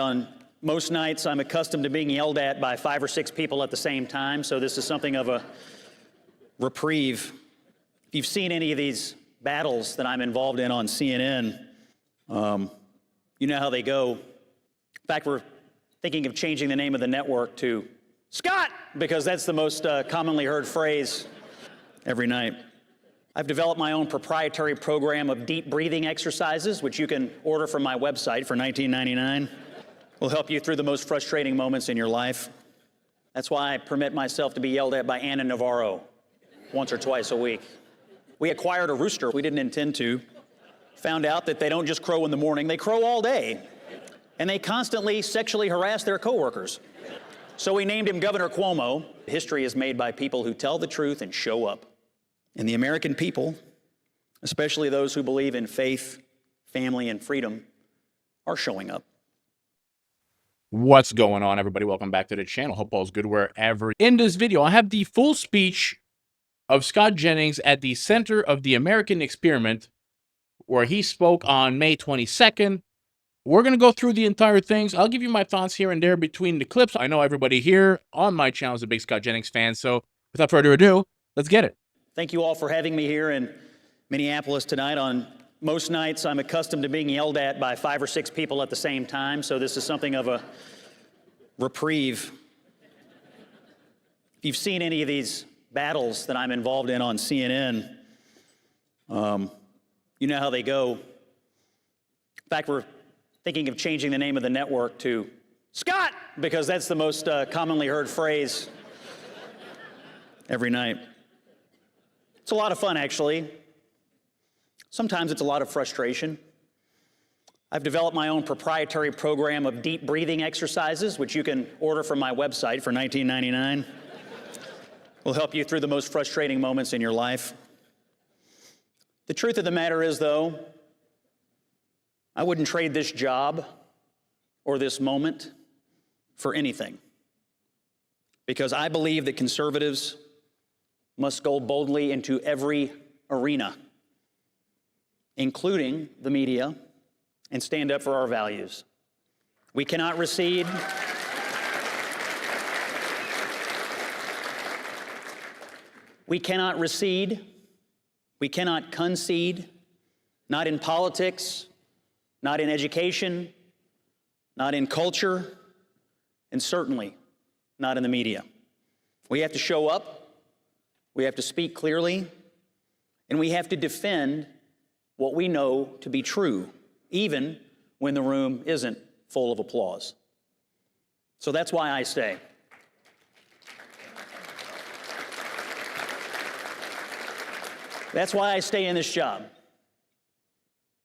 On most nights, I'm accustomed to being yelled at by 5 or 6 people at the same time, so this is something of a reprieve. If you've seen any of these battles that I'm involved in on CNN, you know how they go. In fact, we're thinking of changing the name of the network to Scott, because that's the most commonly heard phrase every night. I've developed my own proprietary program of deep breathing exercises, which you can order from my website for $19.99. Will help you through the most frustrating moments in your life. That's why I permit myself to be yelled at by Anna Navarro once or twice a week. We acquired a rooster we didn't intend to. Found out that they don't just crow in the morning, they crow all day. And they constantly sexually harass their coworkers. So we named him Governor Cuomo. History is made by people who tell the truth and show up. And the American people, especially those who believe in faith, family, and freedom, are showing up. What's going on, everybody? Welcome back to the channel. Hope all's good wherever. In this video, I have the full speech of Scott Jennings at the Center of the American Experiment, where he spoke on May 22nd. We're going to go through the entire things. I'll give you my thoughts here and there between the clips. I know everybody here on my channel is a big Scott Jennings fan, so without further ado, let's get it. Thank you all for having me here in Minneapolis tonight. On most nights, I'm accustomed to being yelled at by 5 or 6 people at the same time, so this is something of a reprieve. If you've seen any of these battles that I'm involved in on CNN, you know how they go. In fact, we're thinking of changing the name of the network to Scott, because that's the most commonly heard phrase every night. It's a lot of fun, actually. Sometimes it's a lot of frustration. I've developed my own proprietary program of deep breathing exercises, which you can order from my website for $19.99. Will help you through the most frustrating moments in your life. The truth of the matter is, though, I wouldn't trade this job or this moment for anything, because I believe that conservatives must go boldly into every arena, including the media, and stand up for our values. We cannot recede. We cannot recede. We cannot concede, not in politics, not in education, not in culture, and certainly not in the media. We have to show up, we have to speak clearly, and we have to defend what we know to be true, even when the room isn't full of applause. So that's why I stay. That's why I stay in this job.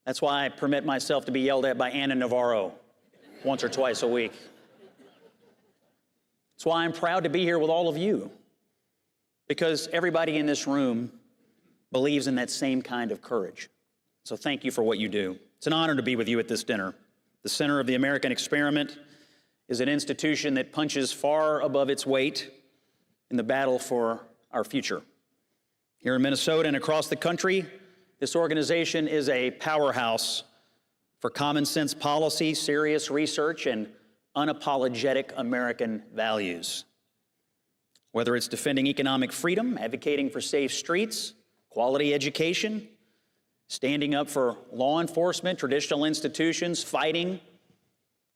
That's why I permit myself to be yelled at by Anna Navarro once or twice a week. That's why I'm proud to be here with all of you, because everybody in this room believes in that same kind of courage. So thank you for what you do. It's an honor to be with you at this dinner. The Center of the American Experiment is an institution that punches far above its weight in the battle for our future. Here in Minnesota and across the country, this organization is a powerhouse for common sense policy, serious research, and unapologetic American values. Whether it's defending economic freedom, advocating for safe streets, quality education, standing up for law enforcement, traditional institutions, fighting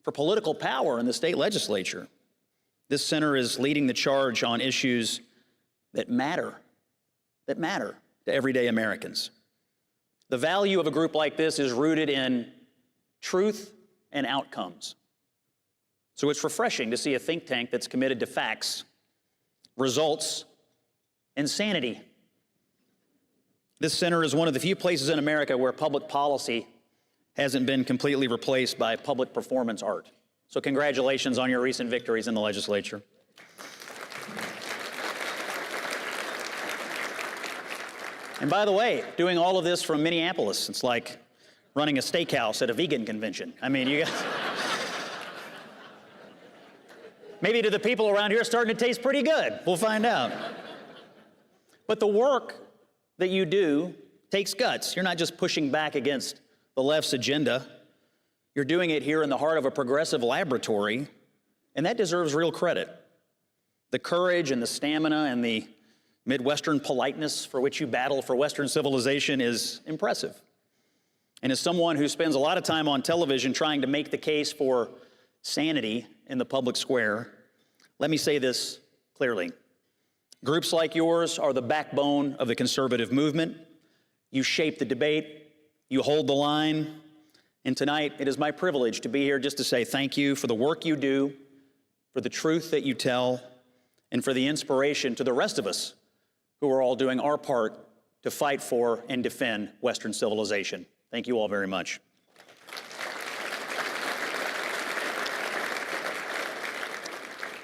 for political power in the state legislature, this center is leading the charge on issues that matter to everyday Americans. The value of a group like this is rooted in truth and outcomes. So it's refreshing to see a think tank that's committed to facts, results, and sanity. This center is one of the few places in America where public policy hasn't been completely replaced by public performance art. So congratulations on your recent victories in the legislature. And by the way, doing all of this from Minneapolis, it's like running a steakhouse at a vegan convention. I mean, you guys, maybe to the people around here, it's starting to taste pretty good. We'll find out. But the work that you do takes guts. You're not just pushing back against the left's agenda. You're doing it here in the heart of a progressive laboratory, and that deserves real credit. The courage and the stamina and the Midwestern politeness for which you battle for Western civilization is impressive. And as someone who spends a lot of time on television trying to make the case for sanity in the public square, let me say this clearly. Groups like yours are the backbone of the conservative movement. You shape the debate, you hold the line, and tonight it is my privilege to be here just to say thank you for the work you do, for the truth that you tell, and for the inspiration to the rest of us who are all doing our part to fight for and defend Western civilization. Thank you all very much.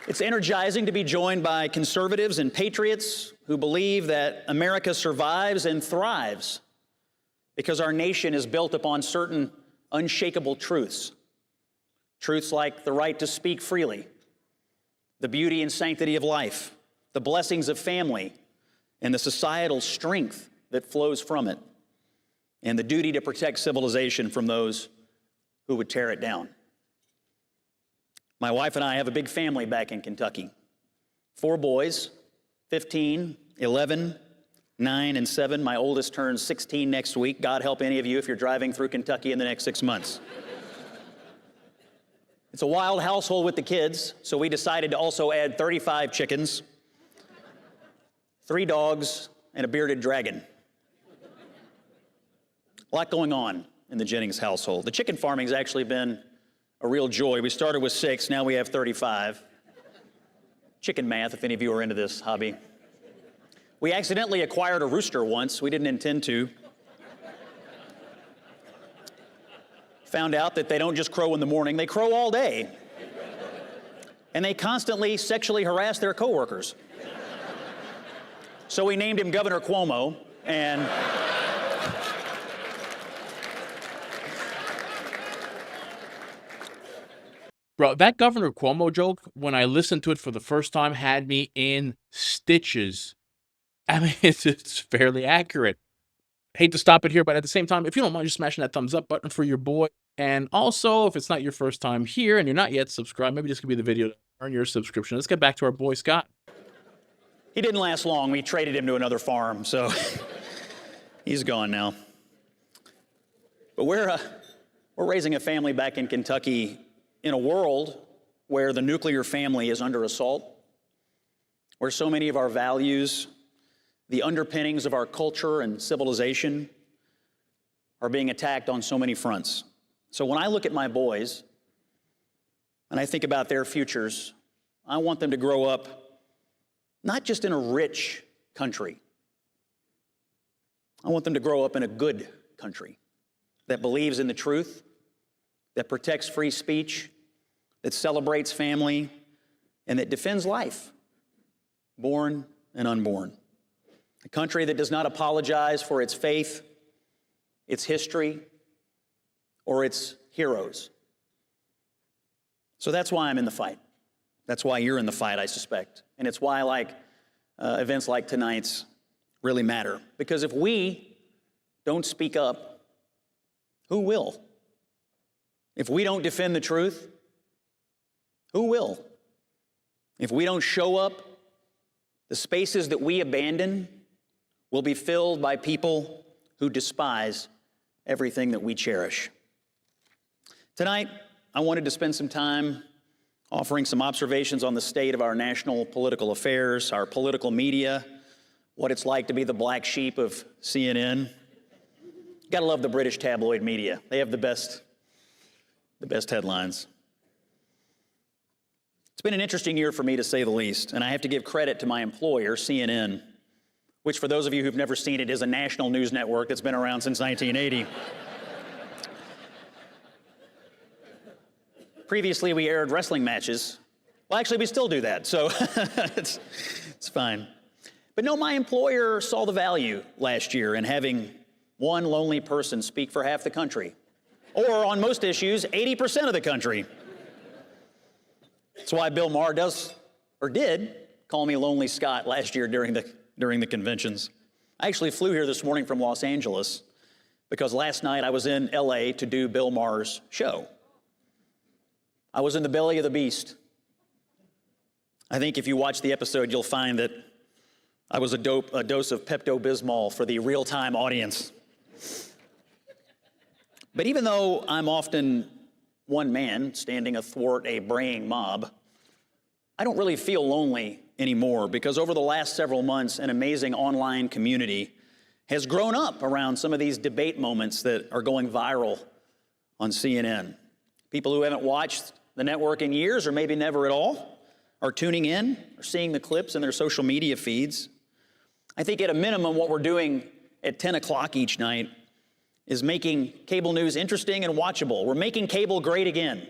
It's energizing to be joined by conservatives and patriots who believe that America survives and thrives because our nation is built upon certain unshakable truths. Truths like the right to speak freely, the beauty and sanctity of life, the blessings of family, and the societal strength that flows from it, and the duty to protect civilization from those who would tear it down. My wife and I have a big family back in Kentucky. 4 boys, 15, 11, 9, and 7. My oldest turns 16 next week. God help any of you if you're driving through Kentucky in the next 6 months. It's a wild household with the kids, so we decided to also add 35 chickens, 3 dogs, and a bearded dragon. A lot going on in the Jennings household. The chicken farming's actually been a real joy. We started with 6, now we have 35. Chicken math, if any of you are into this hobby. We accidentally acquired a rooster once. We didn't intend to. Found out that they don't just crow in the morning, they crow all day. And they constantly sexually harass their coworkers. So we named him Governor Cuomo, and Bro, that Governor Cuomo joke, when I listened to it for the first time, had me in stitches. I mean, it's fairly accurate. Hate to stop it here, but at the same time, if you don't mind just smashing that thumbs up button for your boy. And also, if it's not your first time here and you're not yet subscribed, maybe this could be the video to earn your subscription. Let's get back to our boy, Scott. he didn't last long. We traded him to another farm, so he's gone now. But we're raising a family back in Kentucky in a world where the nuclear family is under assault, where so many of our values, the underpinnings of our culture and civilization, are being attacked on so many fronts. So when I look at my boys and I think about their futures, I want them to grow up not just in a rich country. I want them to grow up in a good country that believes in the truth, that protects free speech, that celebrates family, and that defends life, born and unborn. A country that does not apologize for its faith, its history, or its heroes. So that's why I'm in the fight. That's why you're in the fight, I suspect. And it's why events like tonight's really matter. Because if we don't speak up, who will? If we don't defend the truth, who will? If we don't show up, the spaces that we abandon will be filled by people who despise everything that we cherish. Tonight, I wanted to spend some time offering some observations on the state of our national political affairs, our political media, what it's like to be the black sheep of CNN. Gotta love the British tabloid media. They have the best headlines. It's been an interesting year for me, to say the least, and I have to give credit to my employer, CNN, which, for those of you who've never seen it, is a national news network that's been around since 1980. Previously, we aired wrestling matches. Well, actually, we still do that, so it's fine. But no, my employer saw the value last year in having one lonely person speak for half the country, or on most issues, 80% of the country. That's why Bill Maher did call me Lonely Scott last year during the conventions. I actually flew here this morning from Los Angeles because last night I was in LA to do Bill Maher's show. I was in the belly of the beast. I think if you watch the episode, you'll find that I was a dose of Pepto-Bismol for the real-time audience. But even though I'm often one man standing athwart a braying mob, I don't really feel lonely anymore, because over the last several months, an amazing online community has grown up around some of these debate moments that are going viral on CNN. People who haven't watched the network in years, or maybe never at all, are tuning in or seeing the clips in their social media feeds. I think at a minimum, what we're doing at 10 o'clock each night is making cable news interesting and watchable. We're making cable great again.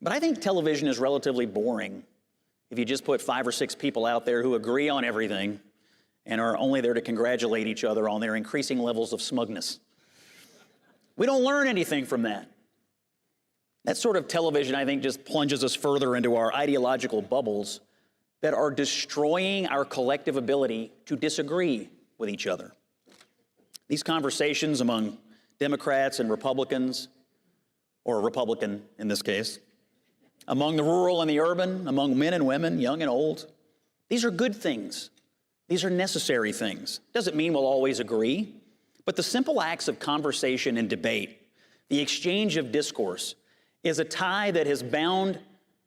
But I think television is relatively boring if you just put 5 or 6 people out there who agree on everything and are only there to congratulate each other on their increasing levels of smugness. We don't learn anything from that. That sort of television, I think, just plunges us further into our ideological bubbles that are destroying our collective ability to disagree with each other. These conversations among Democrats and Republicans, or a Republican in this case, among the rural and the urban, among men and women, young and old, these are good things. These are necessary things. Doesn't mean we'll always agree, but the simple acts of conversation and debate, the exchange of discourse, is a tie that has bound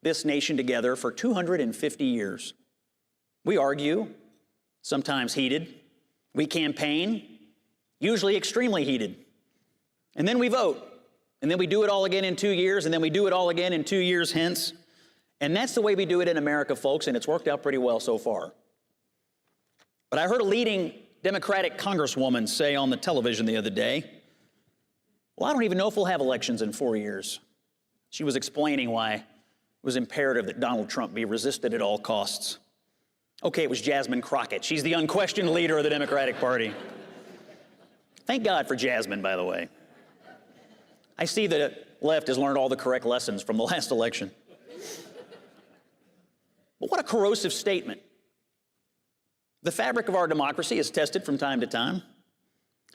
this nation together for 250 years. We argue, sometimes heated. We campaign, usually extremely heated. And then we vote. And then we do it all again in 2 years, and then we do it all again in 2 years hence. And that's the way we do it in America, folks, and it's worked out pretty well so far. But I heard a leading Democratic congresswoman say on the television the other day, well, I don't even know if we'll have elections in 4 years. She was explaining why it was imperative that Donald Trump be resisted at all costs. Okay, it was Jasmine Crockett. She's the unquestioned leader of the Democratic Party. Thank God for Jasmine, by the way. I see the left has learned all the correct lessons from the last election. But what a corrosive statement. The fabric of our democracy is tested from time to time.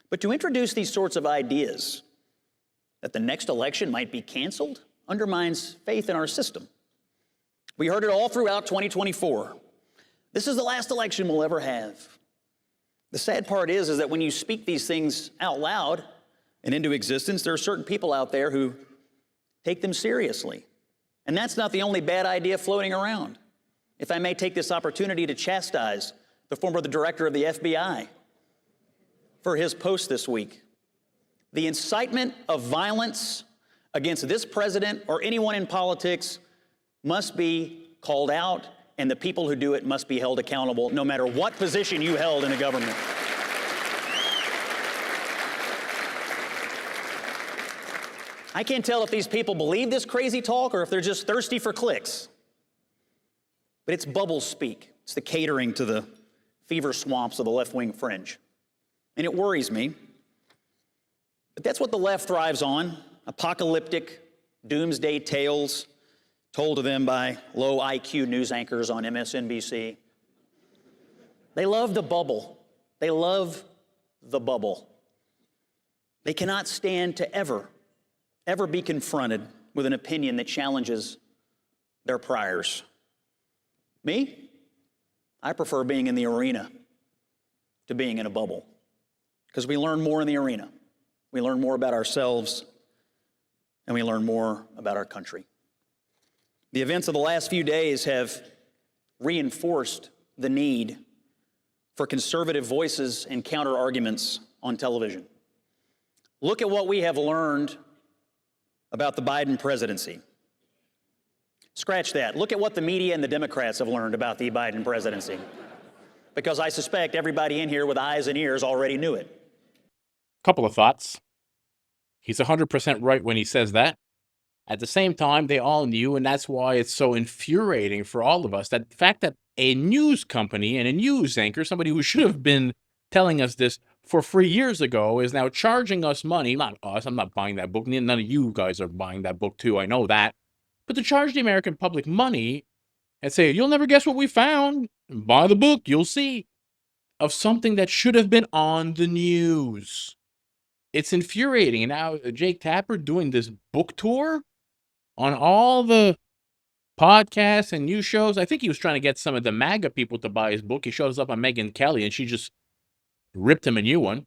But to introduce these sorts of ideas that the next election might be canceled undermines faith in our system. We heard it all throughout 2024. This is the last election we'll ever have. The sad part is that when you speak these things out loud and into existence, there are certain people out there who take them seriously. And that's not the only bad idea floating around. If I may take this opportunity to chastise the former director of the FBI for his post this week. The incitement of violence against this president or anyone in politics must be called out, and the people who do it must be held accountable, no matter what position you held in the government. I can't tell if these people believe this crazy talk or if they're just thirsty for clicks. But it's bubble speak. It's the catering to the fever swamps of the left-wing fringe. And it worries me. But that's what the left thrives on: apocalyptic, doomsday tales told to them by low IQ news anchors on MSNBC. They love the bubble. They love the bubble. They cannot stand to ever be confronted with an opinion that challenges their priors. Me? I prefer being in the arena to being in a bubble, because we learn more in the arena. We learn more about ourselves, and we learn more about our country. The events of the last few days have reinforced the need for conservative voices and counter-arguments on television. Look at what we have learned about the Biden presidency. Scratch that. Look at what the media and the Democrats have learned about the Biden presidency. Because I suspect everybody in here with eyes and ears already knew it. Couple of thoughts. He's 100% right when he says that. At the same time, they all knew, and that's why it's so infuriating for all of us, that the fact that a news company and a news anchor, somebody who should have been telling us this for 3 years ago, is now charging us money. Not us, I'm not buying that book. None of you guys are buying that book too, I know that. But to charge the American public money and say, you'll never guess what we found, buy the book, you'll see, of something that should have been on the news. It's infuriating. And now Jake Tapper doing this book tour on all the podcasts and news shows. I think he was trying to get some of the MAGA people to buy his book. He shows up on Megyn Kelly, and she just ripped him a new one.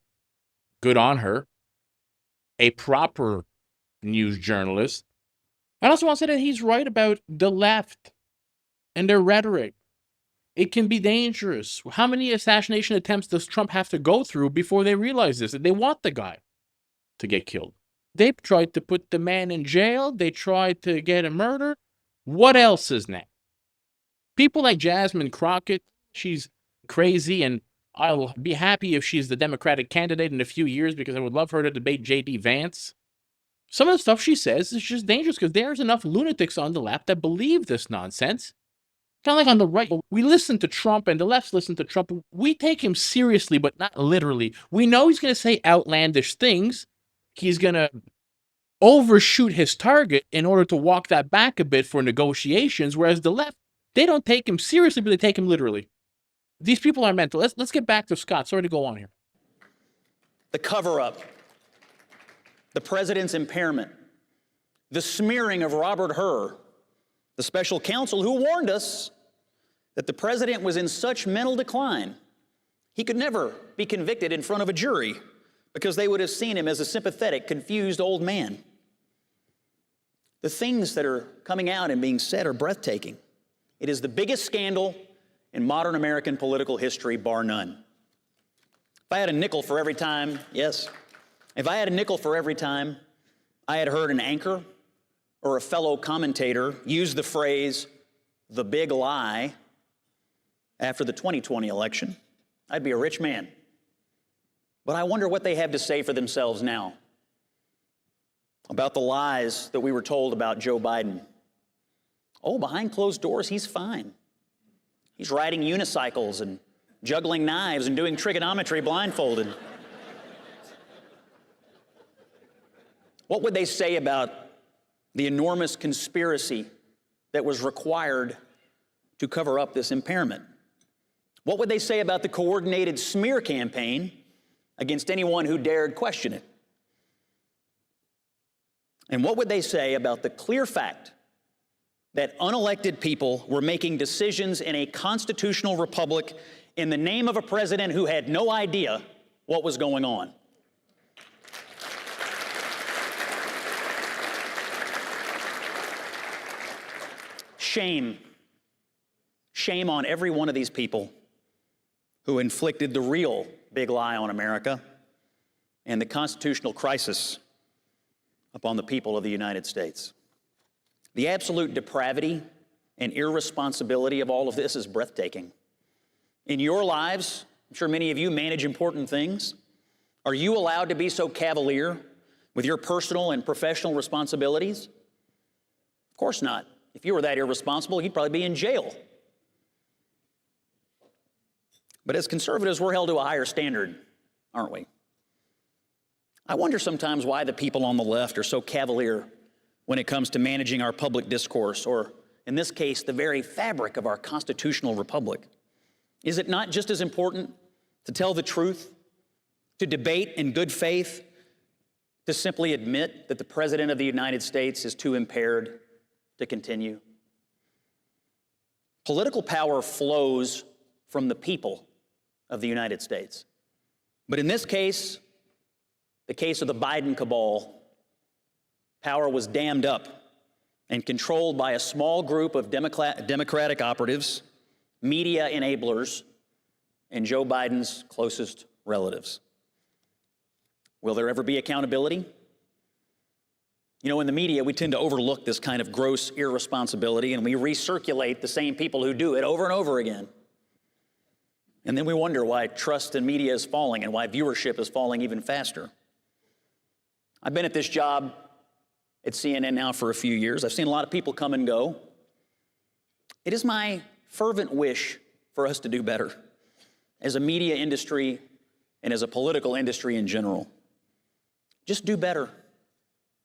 Good on her. A proper news journalist. I also want to say that he's right about the left and their rhetoric. It can be dangerous. How many assassination attempts does Trump have to go through before they realize this? That they want the guy to get killed. They tried to put the man in jail. They tried to get him murdered. What else is next? People like Jasmine Crockett, she's crazy, and I'll be happy if she's the Democratic candidate in a few years because I would love her to debate J.D. Vance. Some of the stuff she says is just dangerous because there's enough lunatics on the left that believe this nonsense. Kind of like on the right, we listen to Trump and the left listen to Trump. We take him seriously, but not literally. We know he's going to say outlandish things. He's going to overshoot his target in order to walk that back a bit for negotiations, whereas the left, they don't take him seriously, but they take him literally. These people are mental. Let's get back to Scott. Sorry to go on here. The cover-up, the president's impairment, the smearing of Robert Hur, the special counsel who warned us that the president was in such mental decline, he could never be convicted in front of a jury because they would have seen him as a sympathetic, confused old man. The things that are coming out and being said are breathtaking. It is the biggest scandal in modern American political history, bar none. If I had a nickel for every time, if I had a nickel for every time I had heard an anchor or a fellow commentator use the phrase, the big lie, after the 2020 election, I'd be a rich man. But I wonder what they have to say for themselves now about the lies that we were told about Joe Biden. Oh, behind closed doors, he's fine. He's riding unicycles and juggling knives and doing trigonometry blindfolded. What would they say about the enormous conspiracy that was required to cover up this impairment? What would they say about the coordinated smear campaign against anyone who dared question it? And what would they say about the clear fact that unelected people were making decisions in a constitutional republic in the name of a president who had no idea what was going on? Shame. Shame on every one of these people who inflicted the real big lie on America and the constitutional crisis upon the people of the United States. The absolute depravity and irresponsibility of all of this is breathtaking. In your lives, I'm sure many of you manage important things. Are you allowed to be so cavalier with your personal and professional responsibilities? Of course not. If you were that irresponsible, you'd probably be in jail. But as conservatives, we're held to a higher standard, aren't we? I wonder sometimes why the people on the left are so cavalier when it comes to managing our public discourse, or in this case, the very fabric of our constitutional republic. Is it not just as important to tell the truth, to debate in good faith, to simply admit that the President of the United States is too impaired to continue? Political power flows from the people of the United States. But in this case, the case of the Biden cabal, power was dammed up and controlled by a small group of Democratic operatives, media enablers, and Joe Biden's closest relatives. Will there ever be accountability? You know, in the media, we tend to overlook this kind of gross irresponsibility, and we recirculate the same people who do it over and over again. And then we wonder why trust in media is falling and why viewership is falling even faster. I've been at this job at CNN now for a few years. I've seen a lot of people come and go. It is my fervent wish for us to do better as a media industry and as a political industry in general. Just do better.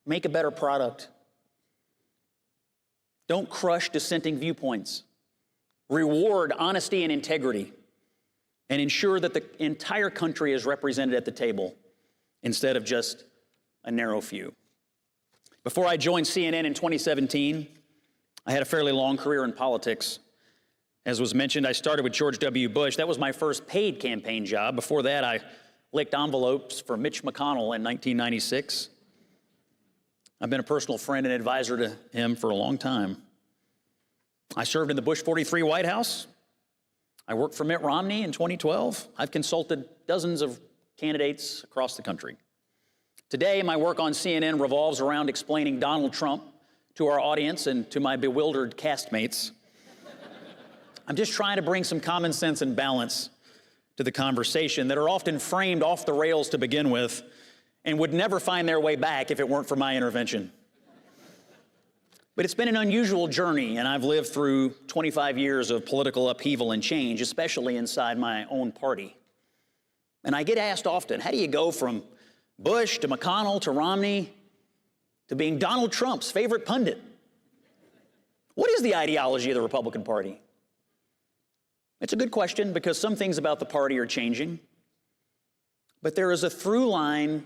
Make a better product. Don't crush dissenting viewpoints. Reward honesty and integrity, and ensure that the entire country is represented at the table. instead of just a narrow few. Before I joined CNN in 2017, I had a fairly long career in politics. As was mentioned, I started with George W. Bush. That was my first paid campaign job. Before that, I licked envelopes for Mitch McConnell in 1996. I've been a personal friend and advisor to him for a long time. I served in the Bush 43 White House. I worked for Mitt Romney in 2012. I've consulted dozens of candidates across the country. Today, my work on CNN revolves around explaining Donald Trump to our audience and to my bewildered castmates. I'm just trying to bring some common sense and balance to the conversation that are often framed off the rails to begin with and would never find their way back if it weren't for my intervention. But it's been an unusual journey, and I've lived through 25 years of political upheaval and change, especially inside my own party. And I get asked often, how do you go from Bush to McConnell to Romney to being Donald Trump's favorite pundit? What is the ideology of the Republican Party? It's a good question because some things about the party are changing, but there is a through line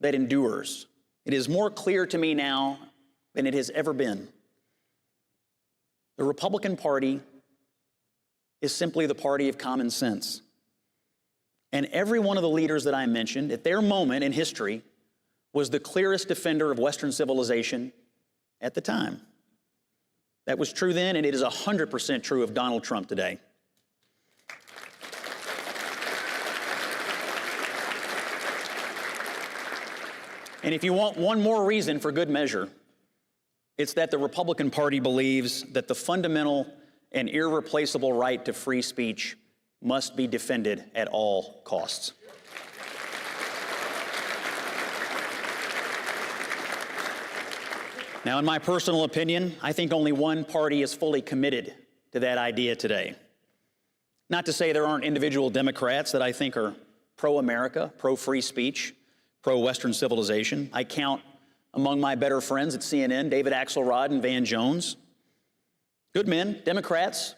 that endures. It is more clear to me now than it has ever been. The Republican Party is simply the party of common sense. And every one of the leaders that I mentioned, at their moment in history, was the clearest defender of Western civilization at the time. That was true then, and it is 100% true of Donald Trump today. And if you want one more reason for good measure, it's that the Republican Party believes that the fundamental and irreplaceable right to free speech must be defended at all costs. Now, in my personal opinion, I think only one party is fully committed to that idea today. Not to say there aren't individual Democrats that I think are pro-America, pro-free speech, pro-Western civilization. I count among my better friends at CNN, David Axelrod and Van Jones. Good men, Democrats,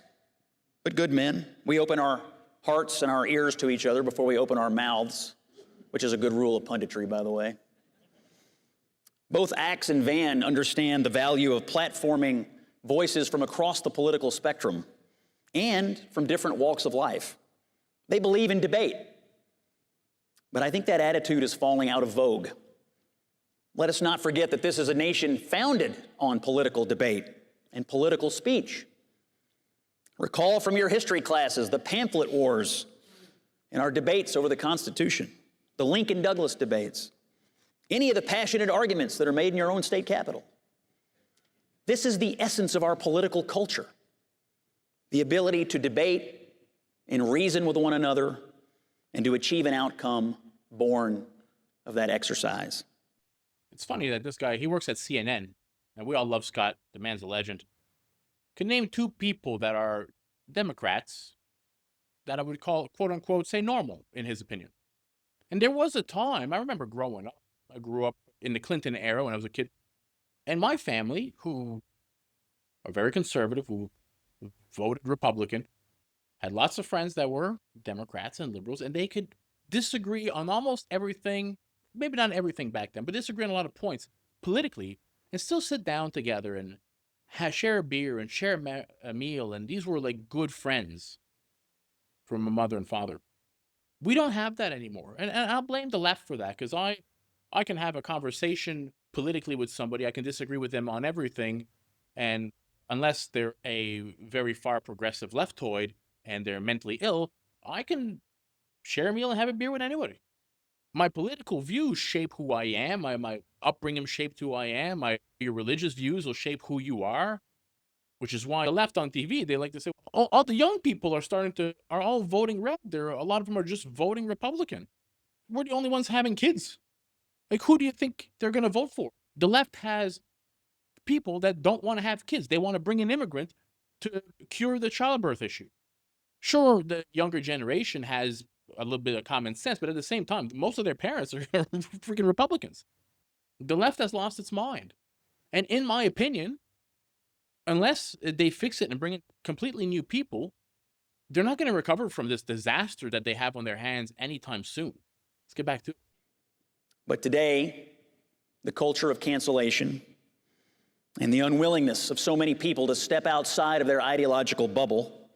but good men. We open our hearts and our ears to each other before we open our mouths, which is a good rule of punditry, by the way. Both Axe and Van understand the value of platforming voices from across the political spectrum and from different walks of life. They believe in debate, but I think that attitude is falling out of vogue. Let us not forget that this is a nation founded on political debate and political speech. Recall from your history classes the pamphlet wars and our debates over the Constitution, the Lincoln-Douglas debates, any of the passionate arguments that are made in your own state capitol. This is the essence of our political culture, the ability to debate and reason with one another and to achieve an outcome born of that exercise. It's funny that this guy, he works at CNN, and we all love Scott. The man's a legend. Could name two people that are Democrats that I would call, quote unquote, say normal, in his opinion. And there was a time, I remember growing up, I grew up in the Clinton era when I was a kid, and my family, who are very conservative, who voted Republican, had lots of friends that were Democrats and liberals, and they could disagree on almost everything, maybe not everything back then, but disagree on a lot of points politically, and still sit down together and share a beer and share a meal, and these were like good friends from a mother and father. We don't have that anymore, and I'll blame the left for that, because I can have a conversation politically with somebody, I can disagree with them on everything, and unless they're a very far progressive leftoid and they're mentally ill, I can share a meal and have a beer with anybody. My political views shape who I am. My upbringing shaped who I am. Your religious views will shape who you are, which is why the left on TV, they like to say, all the young people are all voting red. A lot of them are just voting Republican. We're the only ones having kids. Like, who do you think they're going to vote for? The left has people that don't want to have kids. They want to bring an immigrant to cure the childbirth issue. Sure, the younger generation has a little bit of common sense, but at the same time, most of their parents are freaking Republicans. The left has lost its mind. And in my opinion, unless they fix it and bring in completely new people, they're not going to recover from this disaster that they have on their hands anytime soon. Let's get back to it. But today, the culture of cancellation and the unwillingness of so many people to step outside of their ideological bubble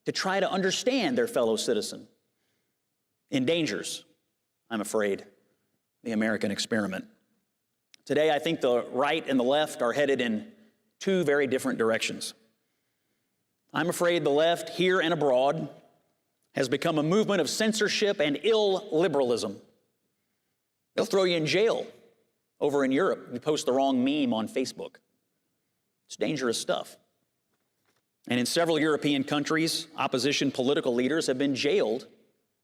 to try to understand their fellow citizen endangers, I'm afraid, the American experiment. Today, I think the right and the left are headed in two very different directions. I'm afraid the left, here and abroad, has become a movement of censorship and illiberalism. They'll throw you in jail over in Europe if you post the wrong meme on Facebook. It's dangerous stuff. And in several European countries, opposition political leaders have been jailed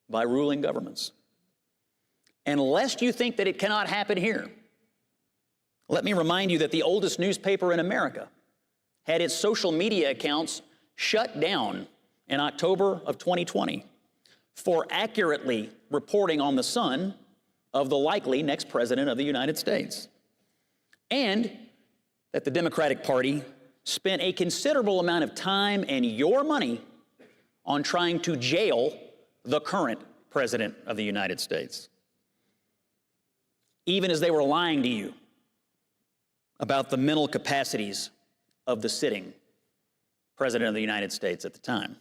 by ruling governments. And lest you think that it cannot happen here, let me remind you that the oldest newspaper in America had its social media accounts shut down in October of 2020 for accurately reporting on the son of the likely next president of the United States. And that the Democratic Party spent a considerable amount of time and your money on trying to jail the current president of the United States, even as they were lying to you about the mental capacities of the sitting president of the United States at the time.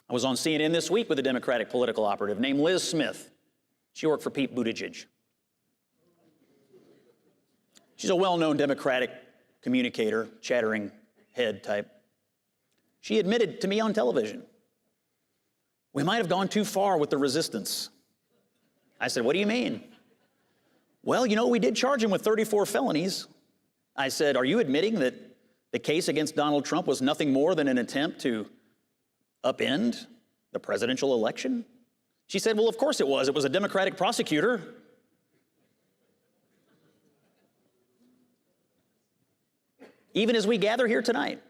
I was on CNN this week with a Democratic political operative named Liz Smith. She worked for Pete Buttigieg. She's a well-known Democratic communicator, chattering head type. She admitted to me on television, we might have gone too far with the resistance. I said, what do you mean? Well, you know, we did charge him with 34 felonies. I said, are you admitting that the case against Donald Trump was nothing more than an attempt to upend the presidential election? She said, well, of course it was. It was a Democratic prosecutor. Even as we gather here tonight,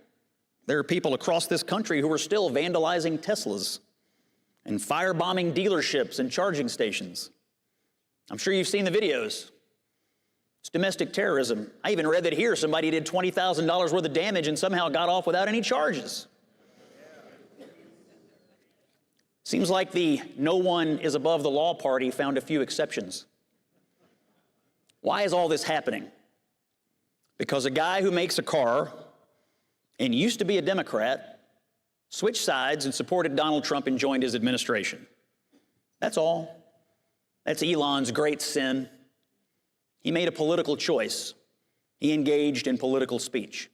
there are people across this country who are still vandalizing Teslas and firebombing dealerships and charging stations. I'm sure you've seen the videos. It's domestic terrorism. I even read that here somebody did $20,000 worth of damage and somehow got off without any charges. Seems like the no one is above the law party found a few exceptions. Why is all this happening? Because a guy who makes a car and used to be a Democrat switched sides and supported Donald Trump and joined his administration. That's all. That's Elon's great sin. He made a political choice. He engaged in political speech.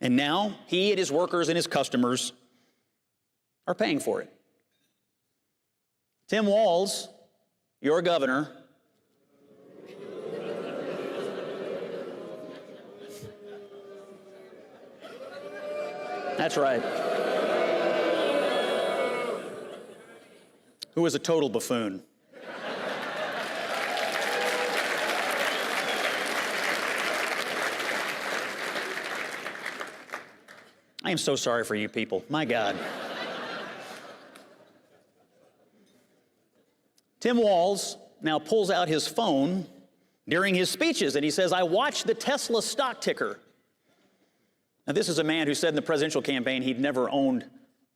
And now he and his workers and his customers are paying for it. Tim Walz, your governor, that's right, who is a total buffoon. I am so sorry for you people. My God. Tim Walz now pulls out his phone during his speeches and he says, I watched the Tesla stock ticker. Now, this is a man who said in the presidential campaign he'd never owned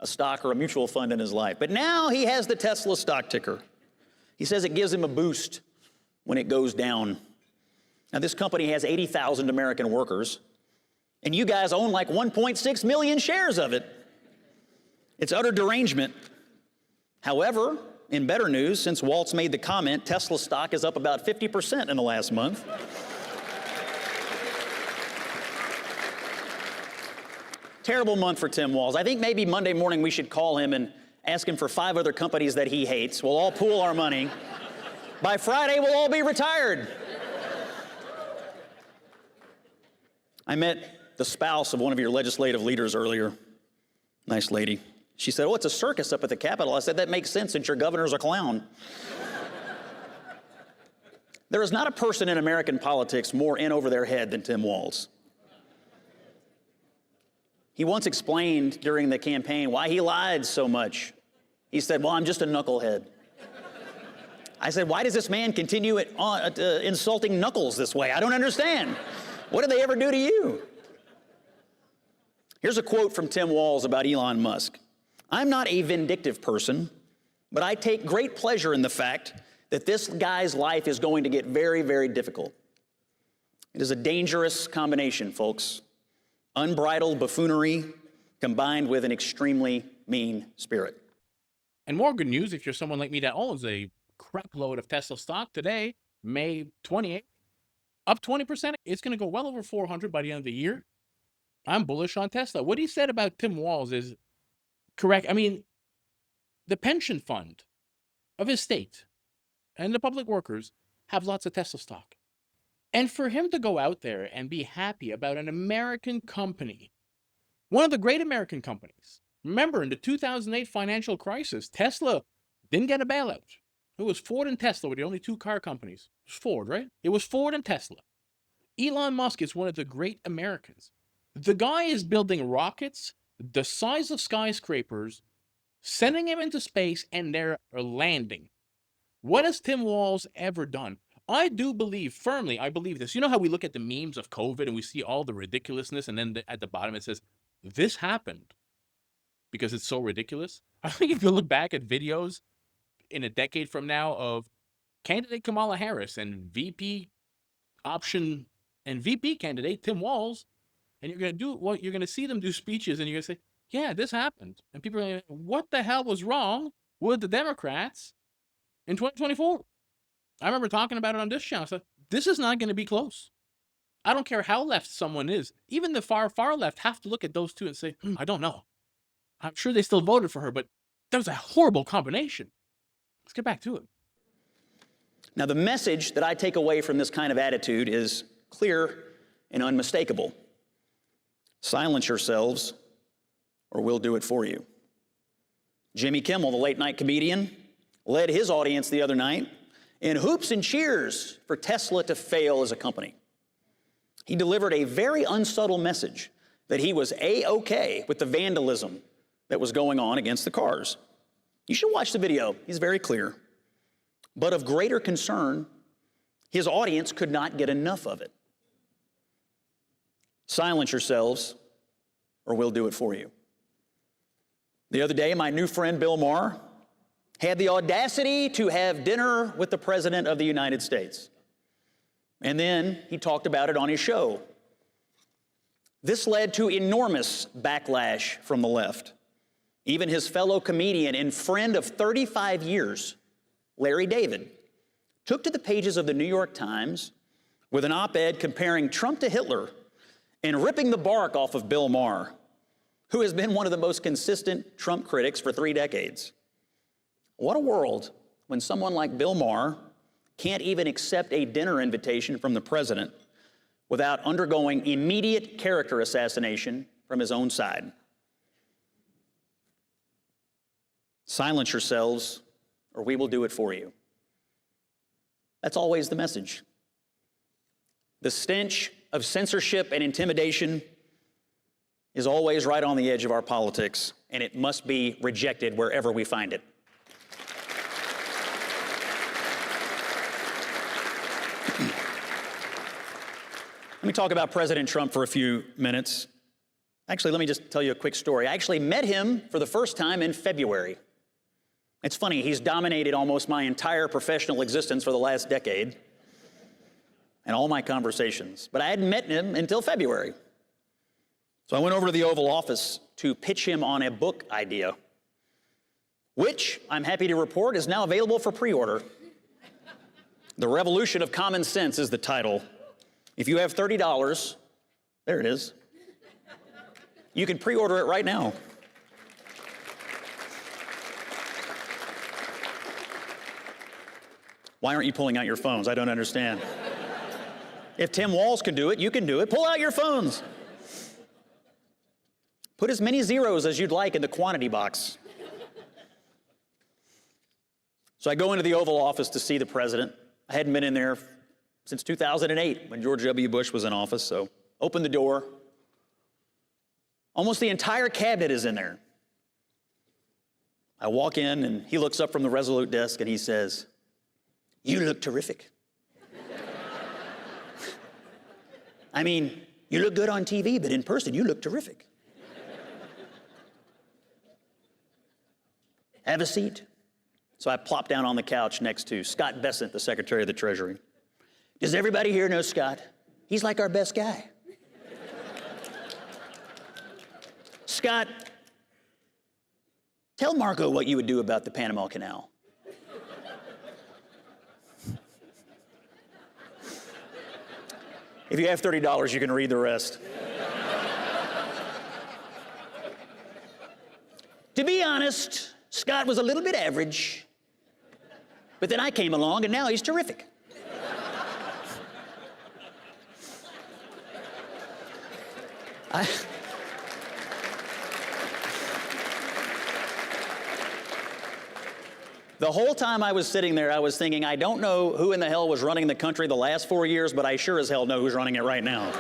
a stock or a mutual fund in his life. But now he has the Tesla stock ticker. He says it gives him a boost when it goes down. Now, this company has 80,000 American workers, and you guys own like 1.6 million shares of it. It's utter derangement. However, in better news, since Walz made the comment, Tesla stock is up about 50% in the last month. Terrible month for Tim Walz. I think maybe Monday morning we should call him and ask him for 5 other companies that he hates. We'll all pool our money. By Friday, we'll all be retired. I met the spouse of one of your legislative leaders earlier. Nice lady. She said, oh, it's a circus up at the Capitol. I said, that makes sense since your governor's a clown. There is not a person in American politics more in over their head than Tim Walz. He once explained during the campaign why he lied so much. He said, well, I'm just a knucklehead. I said, why does this man continue insulting knuckles this way? I don't understand. What did they ever do to you? Here's a quote from Tim Walz about Elon Musk. I'm not a vindictive person, but I take great pleasure in the fact that this guy's life is going to get very, very difficult. It is a dangerous combination, folks. Unbridled buffoonery combined with an extremely mean spirit. And more good news if you're someone like me that owns a crap load of Tesla stock today, May 28th, up 20%. It's going to go well over 400 by the end of the year. I'm bullish on Tesla. What he said about Tim Walz is correct. I mean, the pension fund of his state and the public workers have lots of Tesla stock. And for him to go out there and be happy about an American company, one of the great American companies. Remember, in the 2008 financial crisis, Tesla didn't get a bailout. It was Ford and Tesla were the only two car companies. It was Ford, right? It was Ford and Tesla. Elon Musk is one of the great Americans. The guy is building rockets the size of skyscrapers, sending them into space, and they're landing. What has Tim Walz ever done? I do believe, firmly, I believe this. You know how we look at the memes of COVID and we see all the ridiculousness, and then at the bottom it says, this happened because it's so ridiculous? I think if you look back at videos in a decade from now of candidate Kamala Harris and VP option and VP candidate Tim Walz, and you're going to see them do speeches, and you're going to say, yeah, this happened. And people are going to, what the hell was wrong with the Democrats in 2024? I remember talking about it on this channel. So this is not going to be close. I don't care how left someone is. Even the far, far left have to look at those two and say, I don't know. I'm sure they still voted for her, but that was a horrible combination. Let's get back to it. Now, the message that I take away from this kind of attitude is clear and unmistakable. Silence yourselves, or we'll do it for you. Jimmy Kimmel, the late-night comedian, led his audience the other night in hoops and cheers for Tesla to fail as a company. He delivered a very unsubtle message that he was A-OK with the vandalism that was going on against the cars. You should watch the video. He's very clear. But of greater concern, his audience could not get enough of it. Silence yourselves, or we'll do it for you. The other day, my new friend Bill Maher had the audacity to have dinner with the President of the United States. And then he talked about it on his show. This led to enormous backlash from the left. Even his fellow comedian and friend of 35 years, Larry David, took to the pages of the New York Times with an op-ed comparing Trump to Hitler and ripping the bark off of Bill Maher, who has been one of the most consistent Trump critics for 3 decades. What a world when someone like Bill Maher can't even accept a dinner invitation from the president without undergoing immediate character assassination from his own side. Silence yourselves, or we will do it for you. That's always the message. The stench of censorship and intimidation is always right on the edge of our politics, and it must be rejected wherever we find it. Let me talk about President Trump for a few minutes. Actually, let me just tell you a quick story. I actually met him for the first time in February. It's funny, he's dominated almost my entire professional existence for the last decade and all my conversations, but I hadn't met him until February. So I went over to the Oval Office to pitch him on a book idea, which I'm happy to report is now available for pre-order. The Revolution of Common Sense is the title. If you have $30, there it is. You can pre-order it right now. Why aren't you pulling out your phones? I don't understand. If Tim Walz can do it, you can do it. Pull out your phones. Put as many zeros as you'd like in the quantity box. So I go into the Oval Office to see the president. I hadn't been in there since 2008 when George W. Bush was in office, so open the door. Almost the entire cabinet is in there. I walk in and he looks up from the Resolute desk and he says, "You look terrific." I mean, you look good on TV, but in person, you look terrific. Have a seat. So I plopped down on the couch next to Scott Bessent, the Secretary of the Treasury. Does everybody here know Scott? He's like our best guy. Scott, tell Marco what you would do about the Panama Canal. If you have $30, you can read the rest. To be honest, Scott was a little bit average, but then I came along and now he's terrific. The whole time I was sitting there, I was thinking, I don't know who in the hell was running the country the last 4 years, but I sure as hell know who's running it right now.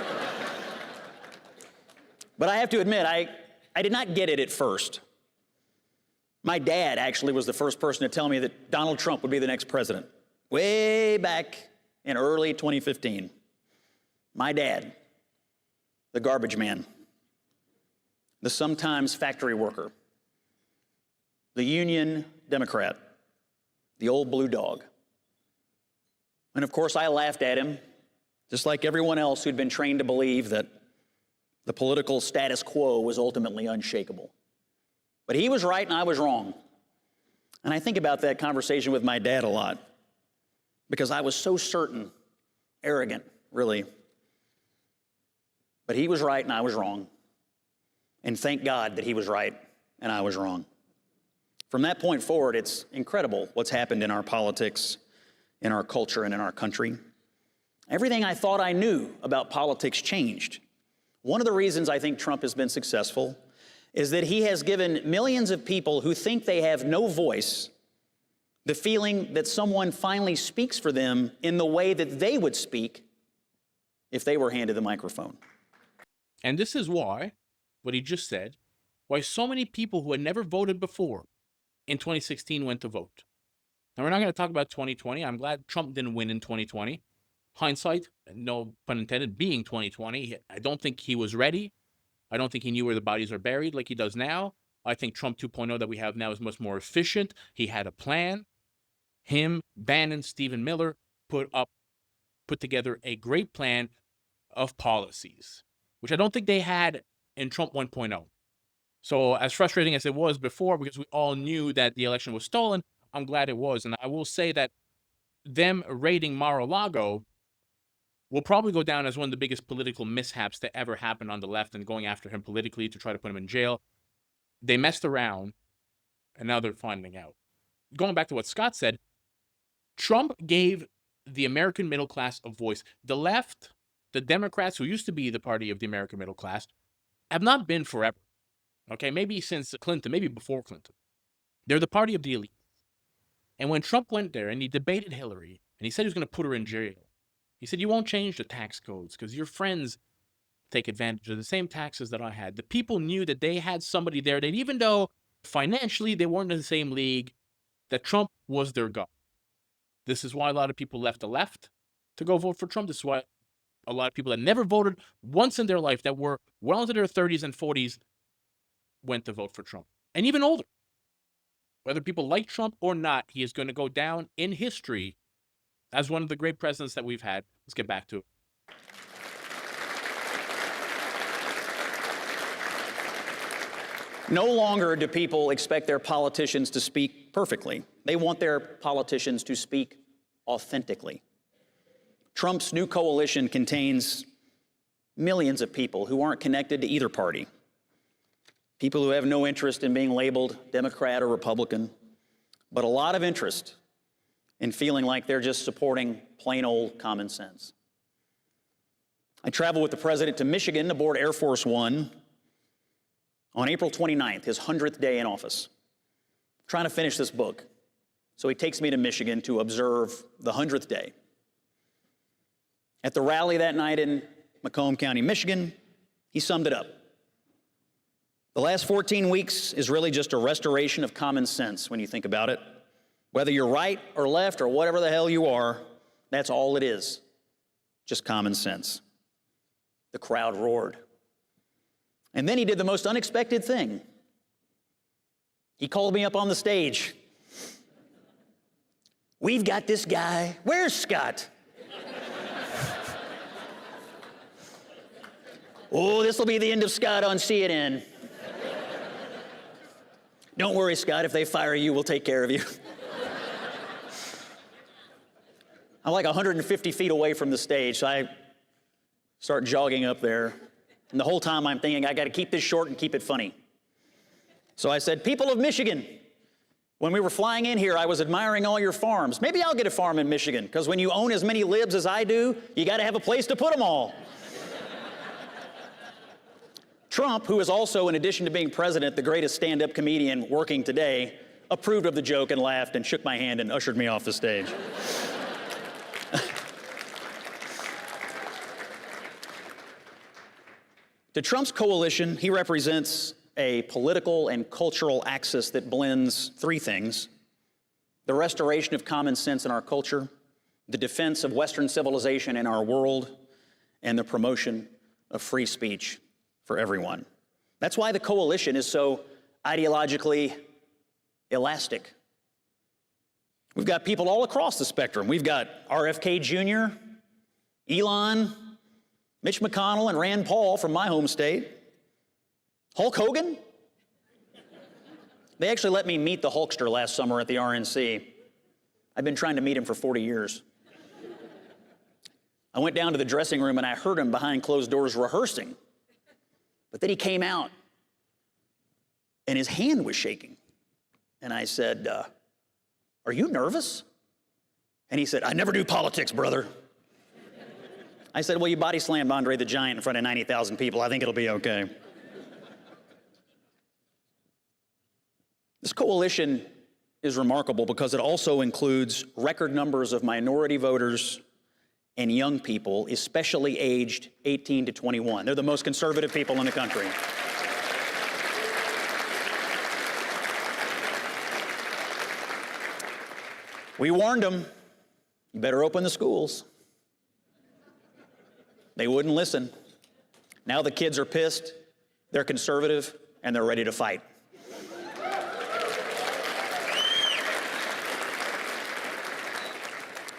But I have to admit, I did not get it at first. My dad actually was the first person to tell me that Donald Trump would be the next president, way back in early 2015. My dad, the garbage man, the sometimes factory worker, the union Democrat, the old blue dog. And of course, I laughed at him, just like everyone else who'd been trained to believe that the political status quo was ultimately unshakable. But he was right and I was wrong. And I think about that conversation with my dad a lot because I was so certain, arrogant, really. But he was right and I was wrong. And thank God that he was right and I was wrong. From that point forward, it's incredible what's happened in our politics, in our culture, and in our country. Everything I thought I knew about politics changed. One of the reasons I think Trump has been successful is that he has given millions of people who think they have no voice the feeling that someone finally speaks for them in the way that they would speak if they were handed the microphone. And this is why, what he just said, why so many people who had never voted before in 2016 went to vote. Now, we're not going to talk about 2020. I'm glad Trump didn't win in 2020. Hindsight, no pun intended, being 2020, I don't think he was ready. I don't think he knew where the bodies are buried like he does now. I think Trump 2.0 that we have now is much more efficient. He had a plan. Him, Bannon, Stephen Miller put together a great plan of policies, which I don't think they had in Trump 1.0. So as frustrating as it was before, because we all knew that the election was stolen, I'm glad it was. And I will say that them raiding Mar-a-Lago will probably go down as one of the biggest political mishaps that ever happened on the left and going after him politically to try to put him in jail. They messed around, and now they're finding out. Going back to what Scott said, Trump gave the American middle class a voice. The left, the Democrats, who used to be the party of the American middle class, have not been forever. Okay, maybe since Clinton, maybe before Clinton. They're the party of the elite. And when Trump went there and he debated Hillary, and he said he was going to put her in jail, he said, you won't change the tax codes because your friends take advantage of the same taxes that I had. The people knew that they had somebody there that even though financially they weren't in the same league, that Trump was their god. This is why a lot of people left the left to go vote for Trump. This is why a lot of people that never voted once in their life, that were well into their 30s and 40s, went to vote for Trump. And even older. Whether people like Trump or not, he is going to go down in history as one of the great presidents that we've had. Let's get back to it. No longer do people expect their politicians to speak perfectly. They want their politicians to speak authentically. Trump's new coalition contains millions of people who aren't connected to either party. People who have no interest in being labeled Democrat or Republican, but a lot of interest in feeling like they're just supporting plain old common sense. I traveled with the president to Michigan aboard Air Force One on April 29th, his 100th day in office. I'm trying to finish this book. So he takes me to Michigan to observe the 100th day. At the rally that night in Macomb County, Michigan, he summed it up. The last 14 weeks is really just a restoration of common sense when you think about it. Whether you're right or left or whatever the hell you are, that's all it is. Just common sense. The crowd roared. And then he did the most unexpected thing. He called me up on the stage. We've got this guy. Where's Scott? Oh, this will be the end of Scott on CNN. Don't worry, Scott. If they fire you, we'll take care of you. I'm like 150 feet away from the stage, so I start jogging up there. And the whole time I'm thinking, I got to keep this short and keep it funny. So I said, people of Michigan, when we were flying in here, I was admiring all your farms. Maybe I'll get a farm in Michigan, because when you own as many libs as I do, you got to have a place to put them all. Trump, who is also, in addition to being president, the greatest stand-up comedian working today, approved of the joke and laughed and shook my hand and ushered me off the stage. To Trump's coalition, he represents a political and cultural axis that blends three things: the restoration of common sense in our culture, the defense of Western civilization in our world, and the promotion of free speech for everyone. That's why the coalition is so ideologically elastic. We've got people all across the spectrum. We've got RFK Jr., Elon, Mitch McConnell, and Rand Paul from my home state. Hulk Hogan? They actually let me meet the Hulkster last summer at the RNC. I've been trying to meet him for 40 years. I went down to the dressing room and I heard him behind closed doors rehearsing. But then he came out and his hand was shaking. And I said, are you nervous? And he said, I never do politics, brother. I said, well, you body slammed Andre the Giant in front of 90,000 people. I think it'll be okay. This coalition is remarkable because it also includes record numbers of minority voters and young people, especially aged 18 to 21. They're the most conservative people in the country. We warned them, you better open the schools. They wouldn't listen. Now the kids are pissed, they're conservative, and they're ready to fight.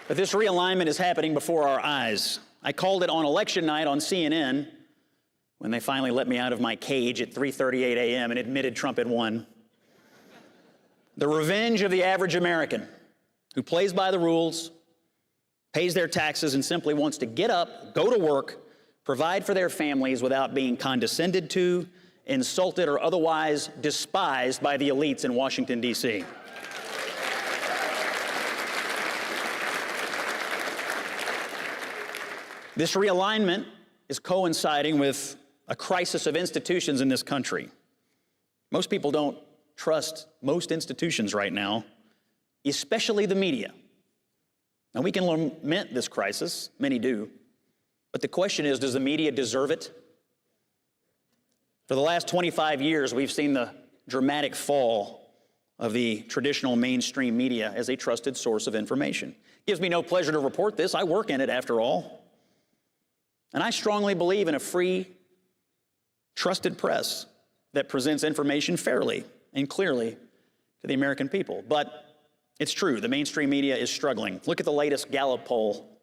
But this realignment is happening before our eyes. I called it on election night on CNN when they finally let me out of my cage at 3:38 a.m. and admitted Trump had won. The revenge of the average American who plays by the rules, pays their taxes, and simply wants to get up, go to work, provide for their families without being condescended to, insulted, or otherwise despised by the elites in Washington, D.C. This realignment is coinciding with a crisis of institutions in this country. Most people don't trust most institutions right now, especially the media. Now, we can lament this crisis, many do, but the question is, does the media deserve it? For the last 25 years, we've seen the dramatic fall of the traditional mainstream media as a trusted source of information. It gives me no pleasure to report this. I work in it, after all. And I strongly believe in a free, trusted press that presents information fairly and clearly to the American people. But it's true, the mainstream media is struggling. Look at the latest Gallup poll.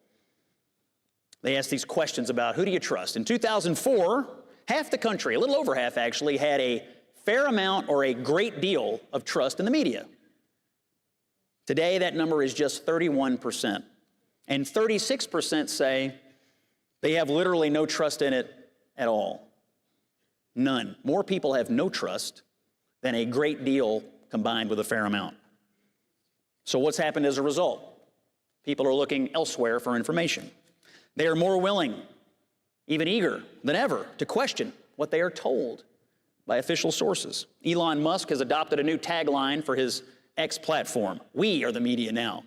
They asked these questions about who do you trust? In 2004, half the country, a little over half actually, had a fair amount or a great deal of trust in the media. Today, that number is just 31%. And 36% say they have literally no trust in it at all. None. More people have no trust than a great deal combined with a fair amount. So what's happened as a result? People are looking elsewhere for information. They are more willing, even eager than ever, to question what they are told by official sources. Elon Musk has adopted a new tagline for his X platform: "We are the media now."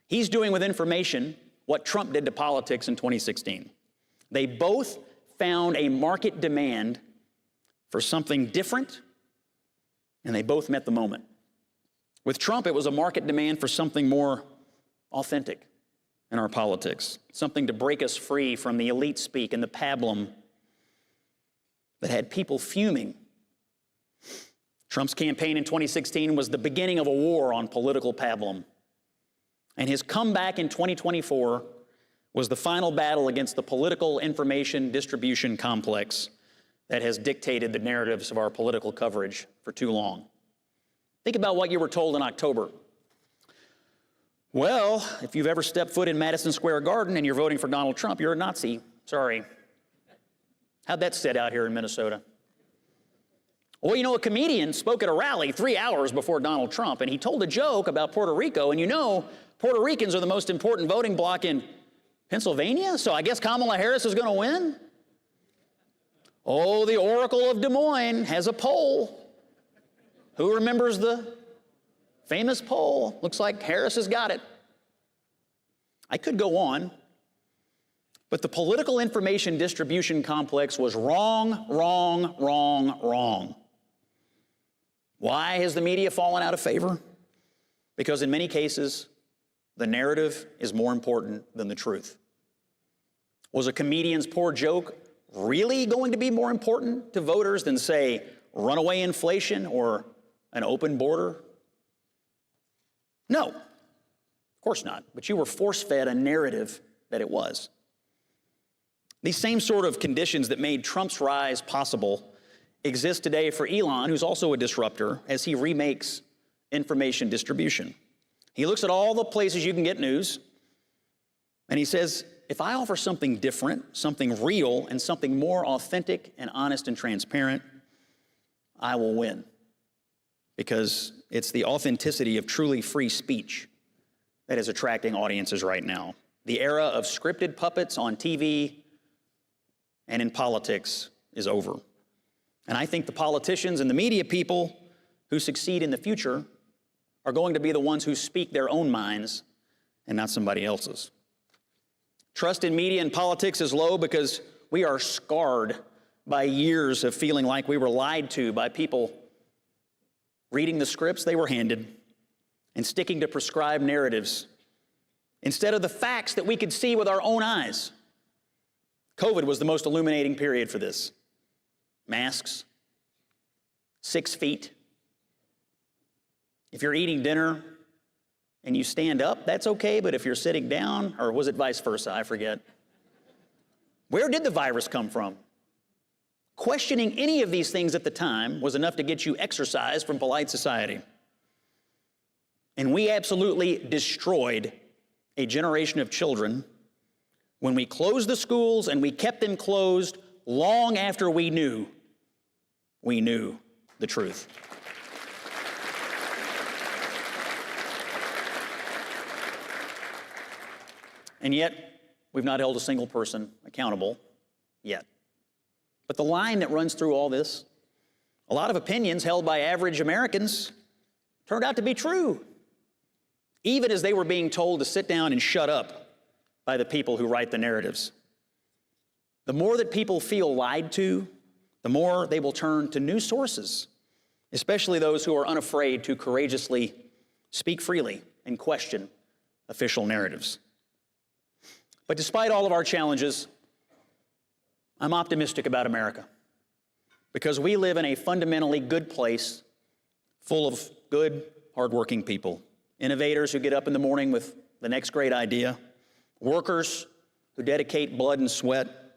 He's doing with information what Trump did to politics in 2016. They both found a market demand for something different, and they both met the moment. With Trump, it was a market demand for something more authentic in our politics, something to break us free from the elite speak and the pablum that had people fuming. Trump's campaign in 2016 was the beginning of a war on political pablum. And his comeback in 2024 was the final battle against the political information distribution complex that has dictated the narratives of our political coverage for too long. Think about what you were told in October. Well, if you've ever stepped foot in Madison Square Garden and you're voting for Donald Trump, you're a Nazi. Sorry. How'd that sit out here in Minnesota? Well, you know, a comedian spoke at a rally 3 hours before Donald Trump, and he told a joke about Puerto Rico, and you know, Puerto Ricans are the most important voting bloc in Pennsylvania, so I guess Kamala Harris is going to win? Oh, the Oracle of Des Moines has a poll. Who remembers the famous poll? Looks like Harris has got it. I could go on, but the political information distribution complex was wrong, wrong, wrong, wrong. Why has the media fallen out of favor? Because in many cases, the narrative is more important than the truth. Was a comedian's poor joke really going to be more important to voters than, say, runaway inflation or an open border? No, of course not. But you were force-fed a narrative that it was. These same sort of conditions that made Trump's rise possible exist today for Elon, who's also a disruptor, as he remakes information distribution. He looks at all the places you can get news, and he says, if I offer something different, something real, and something more authentic and honest and transparent, I will win. Because it's the authenticity of truly free speech that is attracting audiences right now. The era of scripted puppets on TV and in politics is over. And I think the politicians and the media people who succeed in the future are going to be the ones who speak their own minds and not somebody else's. Trust in media and politics is low because we are scarred by years of feeling like we were lied to by people reading the scripts they were handed and sticking to prescribed narratives instead of the facts that we could see with our own eyes. COVID was the most illuminating period for this. Masks, 6 feet. If you're eating dinner and you stand up, that's okay, but if you're sitting down, or was it vice versa? I forget. Where did the virus come from? Questioning any of these things at the time was enough to get you exorcised from polite society. And we absolutely destroyed a generation of children when we closed the schools, and we kept them closed long after we knew the truth. And yet, we've not held a single person accountable yet. But the line that runs through all this, a lot of opinions held by average Americans turned out to be true, even as they were being told to sit down and shut up by the people who write the narratives. The more that people feel lied to, the more they will turn to news sources, especially those who are unafraid to courageously speak freely and question official narratives. But despite all of our challenges, I'm optimistic about America because we live in a fundamentally good place full of good, hardworking people, innovators who get up in the morning with the next great idea, workers who dedicate blood and sweat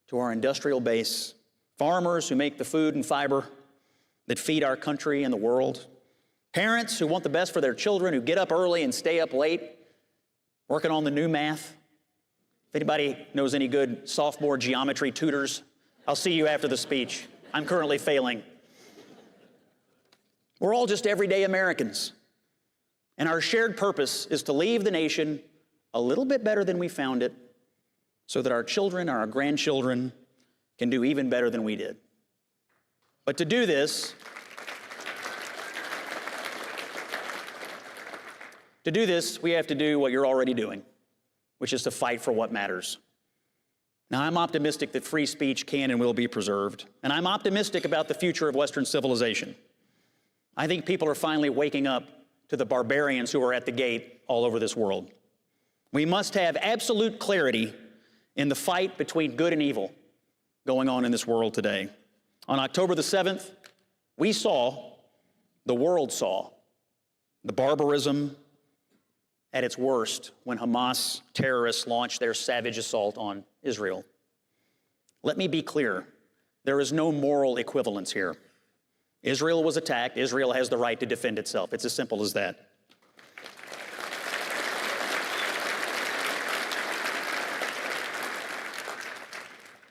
to our industrial base, farmers who make the food and fiber that feed our country and the world, parents who want the best for their children, who get up early and stay up late, working on the new math. If anybody knows any good sophomore geometry tutors, I'll see you after the speech. I'm currently failing. We're all just everyday Americans. And our shared purpose is to leave the nation a little bit better than we found it so that our children and our grandchildren can do even better than we did. But to do this, we have to do what you're already doing, which is to fight for what matters. Now, I'm optimistic that free speech can and will be preserved, and I'm optimistic about the future of Western civilization. I think people are finally waking up to the barbarians who are at the gate all over this world. We must have absolute clarity in the fight between good and evil going on in this world today. On October the 7th, the world saw, the barbarism at its worst when Hamas terrorists launched their savage assault on Israel. Let me be clear, there is no moral equivalence here. Israel was attacked. Israel has the right to defend itself. It's as simple as that.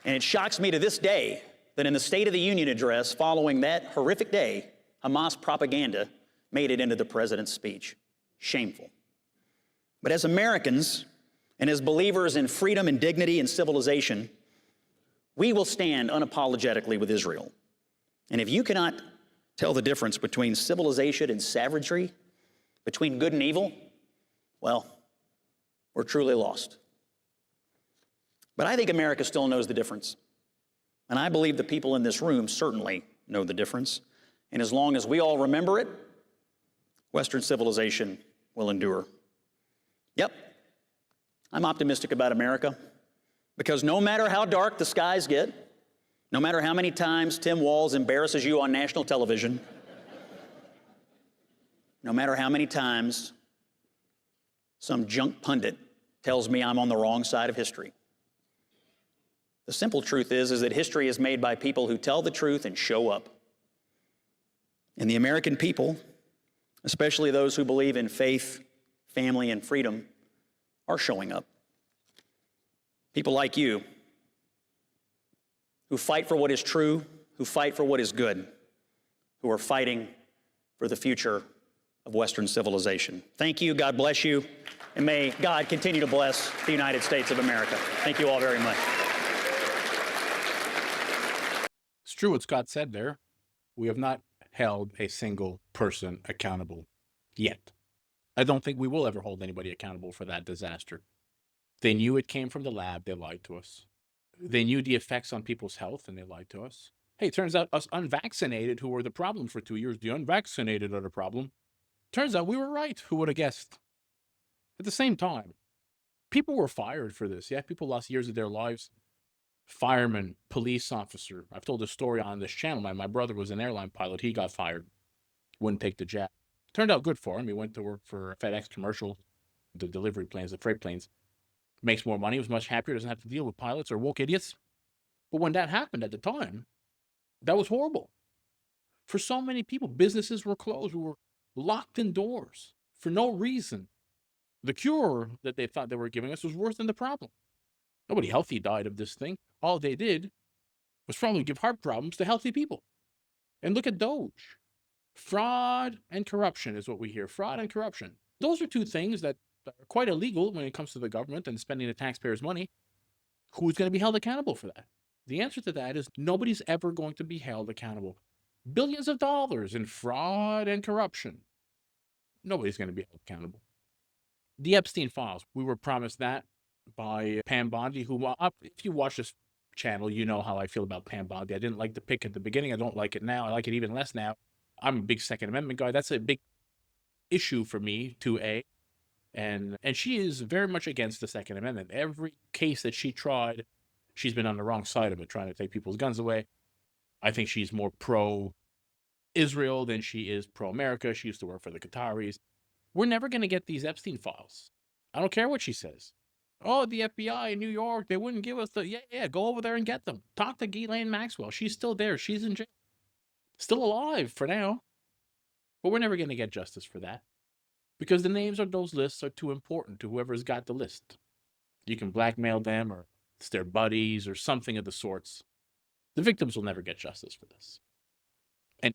And it shocks me to this day that in the State of the Union address following that horrific day, Hamas propaganda made it into the president's speech. Shameful. But as Americans and as believers in freedom and dignity and civilization, we will stand unapologetically with Israel. And if you cannot tell the difference between civilization and savagery, between good and evil, well, we're truly lost. But I think America still knows the difference. And I believe the people in this room certainly know the difference. And as long as we all remember it, Western civilization will endure. Yep, I'm optimistic about America because no matter how dark the skies get, no matter how many times Tim Walz embarrasses you on national television, no matter how many times some junk pundit tells me I'm on the wrong side of history, the simple truth is that history is made by people who tell the truth and show up. And the American people, especially those who believe in faith, family, and freedom, are showing up. People like you, who fight for what is true, who fight for what is good, who are fighting for the future of Western civilization. Thank you, God bless you, and may God continue to bless the United States of America. Thank you all very much. It's true what Scott said there. We have not held a single person accountable yet. I don't think we will ever hold anybody accountable for that disaster. They knew it came from the lab. They lied to us. They knew the effects on people's health, and they lied to us. Hey, it turns out us unvaccinated, who were the problem for 2 years, the unvaccinated are the problem. Turns out we were right. Who would have guessed? At the same time, people were fired for this. Yeah, people lost years of their lives. Fireman, police officer. I've told this story on this channel. My brother was an airline pilot. He got fired. Wouldn't take the job. Turned out good for him. He went to work for FedEx Commercial, the delivery planes, the freight planes. Makes more money, was much happier, doesn't have to deal with pilots or woke idiots. But when that happened at the time, that was horrible. For so many people, businesses were closed. We were locked indoors for no reason. The cure that they thought they were giving us was worse than the problem. Nobody healthy died of this thing. All they did was probably give heart problems to healthy people. And look at Doge. Fraud and corruption is what we hear. Fraud and corruption. Those are two things that are quite illegal when it comes to the government and spending the taxpayers' money. Who's going to be held accountable for that? The answer to that is nobody's ever going to be held accountable. Billions of dollars in fraud and corruption. Nobody's going to be held accountable. The Epstein files, we were promised that by Pam Bondi, who, if you watch this channel, you know how I feel about Pam Bondi. I didn't like the pick at the beginning. I don't like it now. I like it even less now. I'm a big Second Amendment guy. That's a big issue for me, 2A. And she is very much against the Second Amendment. Every case that she tried, she's been on the wrong side of it, trying to take people's guns away. I think she's more pro-Israel than she is pro-America. She used to work for the Qataris. We're never going to get these Epstein files. I don't care what she says. Oh, the FBI in New York, they wouldn't give us the... Yeah, go over there and get them. Talk to Ghislaine Maxwell. She's still there. She's in jail. Still alive for now. But we're never going to get justice for that. Because the names on those lists are too important to whoever's got the list. You can blackmail them, or it's their buddies, or something of the sorts. The victims will never get justice for this. And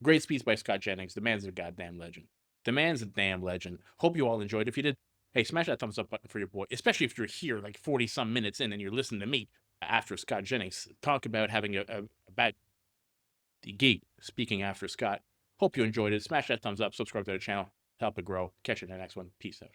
great speech by Scott Jennings. The man's a goddamn legend. The man's a damn legend. Hope you all enjoyed. If you did, hey, smash that thumbs up button for your boy, especially if you're here like 40-some minutes in and you're listening to me after Scott Jennings talk about having a bad gig speaking after Scott. Hope you enjoyed it. Smash that thumbs up. Subscribe to the channel. Help it grow. Catch you in the next one. Peace out.